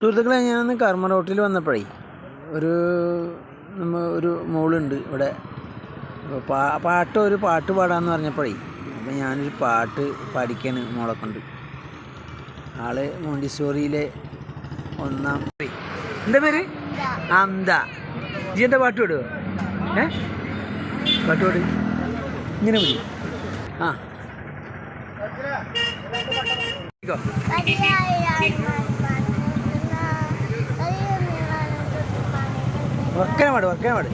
സുഹൃത്തുക്കളെ, ഞാനന്ന് കർമ്മ റോട്ടിൽ വന്നപ്പോഴേ ഒരു മോളുണ്ട് ഇവിടെ. ഒരു പാട്ട് പാടാമെന്ന് പറഞ്ഞപ്പോഴേ അപ്പം ഞാനൊരു പാട്ട് പഠിക്കാണ് മോളെ കൊണ്ട്. ആള് മോണ്ടിസോറിയിലെ ഒന്നാം. എന്താ പേര്? അന്ത. ജി എന്താ പാട്ട് പാടുമോ? പാട്ട് പാട്, ഇങ്ങനെ വിളി. ആ വർക്കനെ പാട്, വർക്കനെ പാട്.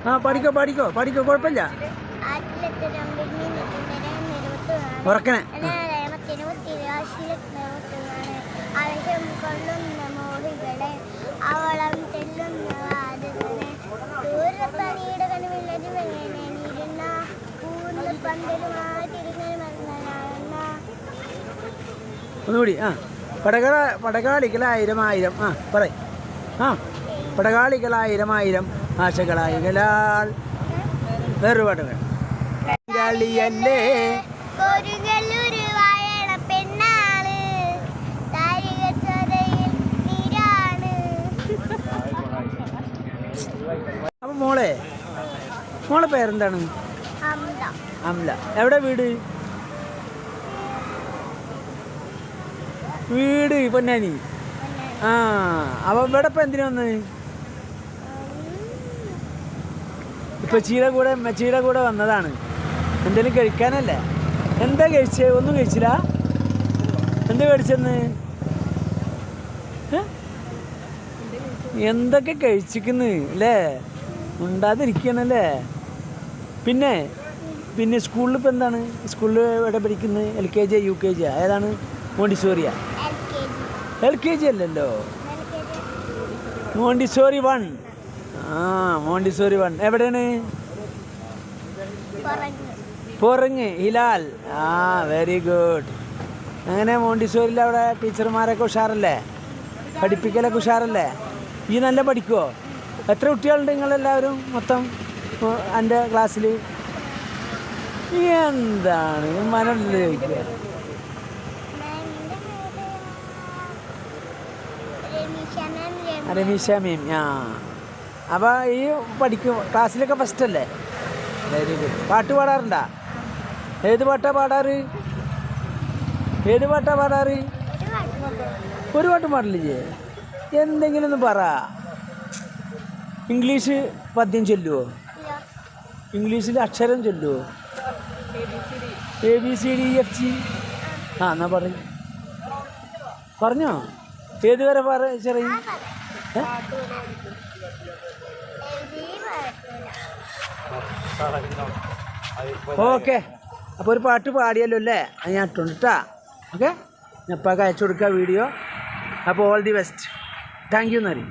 ആ പാടിക്കോ പാടിക്കോ പാടിക്കോ, കുഴപ്പമില്ല. ഉറക്കനെ ഒന്നുകൂടി. ആ പടകാളികളായിരം ആയിരം. ആ പറയ്. ആ പടകാളികളായിരം ആയിരം ആശകളായികളാൽ. വേറൊരു പാട്ട് വേണം. കളിയല്ലേ അപ്പൊ മോളെ പേരെന്താണ്? അംല. എവിടെ വീട്? പൊന്നാനി. ആ അപ്പൊ ഇവിടെ ഇപ്പൊ എന്തിനു വന്ന്? മെച്ചിയുടെ കൂടെ വന്നതാണ്. എന്തെങ്കിലും കഴിക്കാനല്ലേ? എന്താ കഴിച്ചേ? ഒന്നും കഴിച്ചില്ല. എന്താ കഴിച്ചെന്ന്? എന്തൊക്കെ കഴിച്ചിരിക്കുന്നു അല്ലേ? ഉണ്ടാതിരിക്കണല്ലേ. പിന്നെ സ്കൂളിൽ ഇപ്പം എന്താണ്? സ്കൂളിൽ എവിടെ പഠിക്കുന്നത്? LKG UKG ഏതാണ്? മോണ്ടിസോറിയാ? LKG അല്ലല്ലോ, മോണ്ടിസോറി 1. ആ മോണ്ടിസോറി 1 എവിടെയാണ്? പോറങ്ങ് ഹിലാൽ. ആ വെരി ഗുഡ്. അങ്ങനെ മോണ്ടിസോറിയിൽ അവിടെ ടീച്ചർമാരൊക്കെ ഉഷാറല്ലേ? പഠിപ്പിക്കലൊക്കെ ഉഷാറല്ലേ? ഈ നല്ല പഠിക്കുമോ? എത്ര കുട്ടികളുണ്ട് നിങ്ങളെല്ലാവരും മൊത്തം എൻ്റെ ക്ലാസ്സിൽ? എന്താണ് മനോല്ല ചോദിക്കുക? രമീഷ മേം. ആ അപ്പോൾ ഈ പഠിക്കും ക്ലാസ്സിലൊക്കെ ഫസ്റ്റ് അല്ലേ? Very good. പാട്ട് പാടാറുണ്ടാ? ഏത് പാട്ടാ പാടാറ്? ഒരു പാട്ടും പാടില്ലേ? എന്തെങ്കിലും ഒന്ന് പറ. ഇംഗ്ലീഷ് പദ്യം ചൊല്ലുവോ? ഇംഗ്ലീഷിൽ അക്ഷരം ചൊല്ലുവോ? ABCDEFG. ആ എന്നാ പറഞ്ഞോ. ഏതുവരെ ചെറിയ? ഓക്കെ, അപ്പോൾ ഒരു പാട്ട് പാടിയല്ലോ അല്ലേ? ഞാൻ ഇട്ടുണ്ട് കേട്ടാ. ഓക്കെ, ഞാൻ ഇപ്പം അയച്ചു കൊടുക്കുക വീഡിയോ. അപ്പോൾ all the best. Thank you എന്നറിയും.